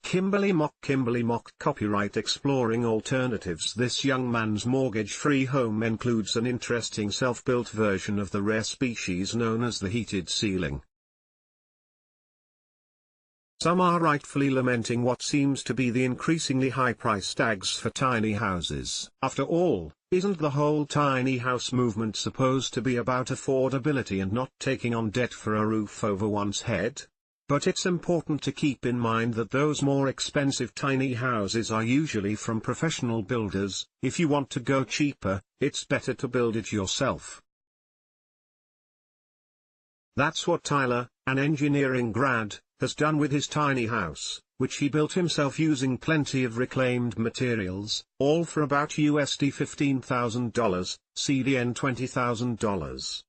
Kimberley Mok. Kimberley Mok. Copyright Exploring Alternatives. This young man's mortgage-free home includes an interesting self-built version of the rare species known as the heated ceiling. Some are rightfully lamenting what seems to be the increasingly high price tags for tiny houses. After all, isn't the whole tiny house movement supposed to be about affordability and not taking on debt for a roof over one's head? But it's important to keep in mind that those more expensive tiny houses are usually from professional builders. If you want to go cheaper, it's better to build it yourself. That's what Tyler, an engineering grad, has done with his tiny house, which he built himself using plenty of reclaimed materials, all for about USD $15,000, CDN $20,000.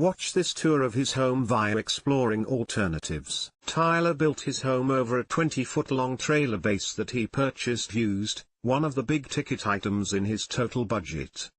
Watch this tour of his home via Exploring Alternatives. Tyler built his home over a 20-foot-long trailer base that he purchased used, one of the big-ticket items in his total budget.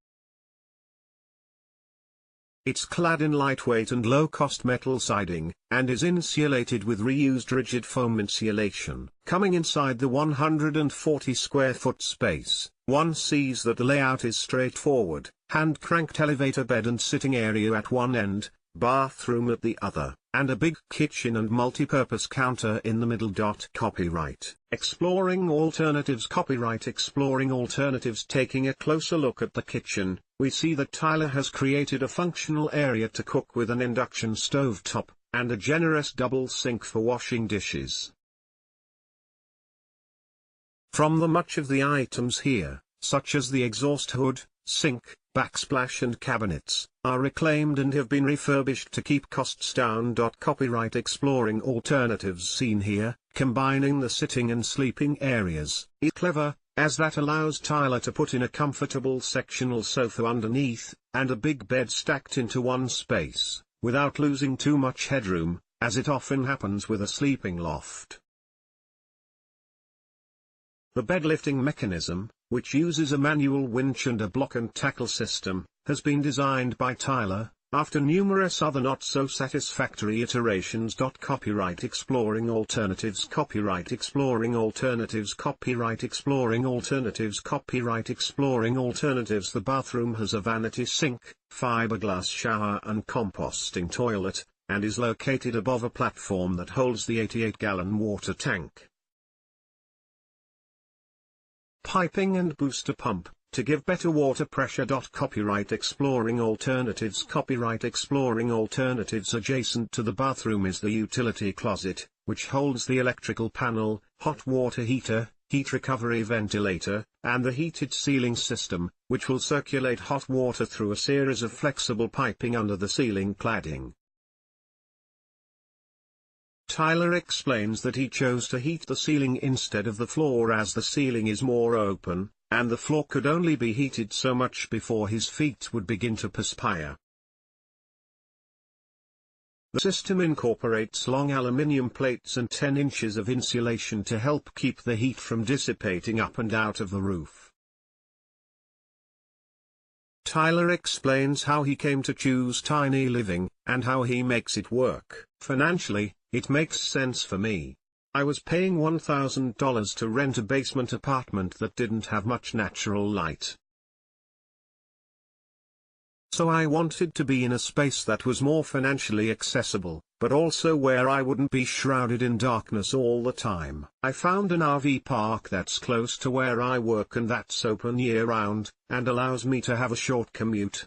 It's clad in lightweight and low-cost metal siding, and is insulated with reused rigid foam insulation. Coming inside the 140-square-foot space, one sees that the layout is straightforward: hand-cranked elevator bed and sitting area at one end, bathroom at the other, and a big kitchen and multi-purpose counter in the middle. Copyright Exploring Alternatives. Copyright Exploring Alternatives. Taking a closer look at the kitchen, we see that Tyler has created a functional area to cook with an induction stovetop, and a generous double sink for washing dishes. From the much of the items here, such as the exhaust hood, sink, backsplash and cabinets, are reclaimed and have been refurbished to keep costs down. Copyright Exploring Alternatives. Seen here, combining the sitting and sleeping areas, is clever, as that allows Tyler to put in a comfortable sectional sofa underneath, and a big bed stacked into one space, without losing too much headroom, as it often happens with a sleeping loft. The bed lifting mechanism, which uses a manual winch and a block and tackle system, has been designed by Tyler, after numerous other not-so-satisfactory iterations. Copyright Exploring Alternatives. Copyright Exploring Alternatives. Copyright Exploring Alternatives. Copyright Exploring Alternatives. The bathroom has a vanity sink, fiberglass shower and composting toilet, and is located above a platform that holds the 88-gallon water tank. Piping and booster pump, to give better water pressure. Copyright Exploring Alternatives. Copyright Exploring Alternatives. Adjacent to the bathroom is the utility closet, which holds the electrical panel, hot water heater, heat recovery ventilator, and the heated ceiling system, which will circulate hot water through a series of flexible piping under the ceiling cladding. Tyler explains that he chose to heat the ceiling instead of the floor as the ceiling is more open, and the floor could only be heated so much before his feet would begin to perspire. The system incorporates long aluminium plates and 10 inches of insulation to help keep the heat from dissipating up and out of the roof. Tyler explains how he came to choose tiny living, and how he makes it work. Financially, it makes sense for me. I was paying $1,000 to rent a basement apartment that didn't have much natural light. So I wanted to be in a space that was more financially accessible, but also where I wouldn't be shrouded in darkness all the time. I found an RV park that's close to where I work and that's open year-round, and allows me to have a short commute.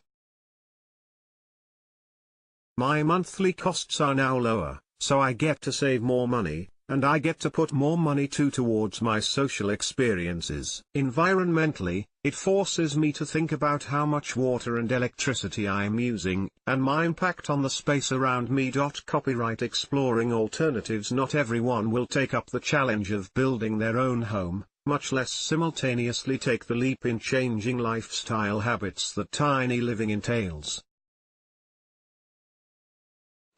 My monthly costs are now lower, so I get to save more money, and I get to put more money towards my social experiences. Environmentally, it forces me to think about how much water and electricity I am using, and my impact on the space around me. Copyright Exploring Alternatives. Not everyone will take up the challenge of building their own home, much less simultaneously take the leap in changing lifestyle habits that tiny living entails.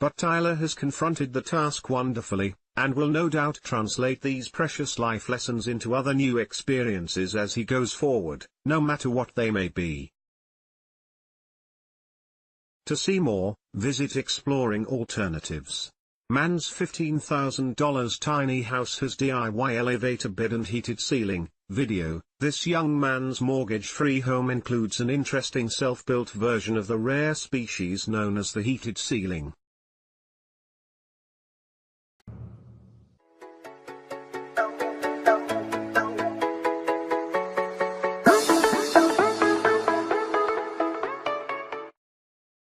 But Tyler has confronted the task wonderfully, and will no doubt translate these precious life lessons into other new experiences as he goes forward, no matter what they may be. To see more, visit Exploring Alternatives. Man's $15,000 tiny house has DIY elevator bed and heated ceiling. Video. This young man's mortgage-free home includes an interesting self-built version of the rare species known as the heated ceiling.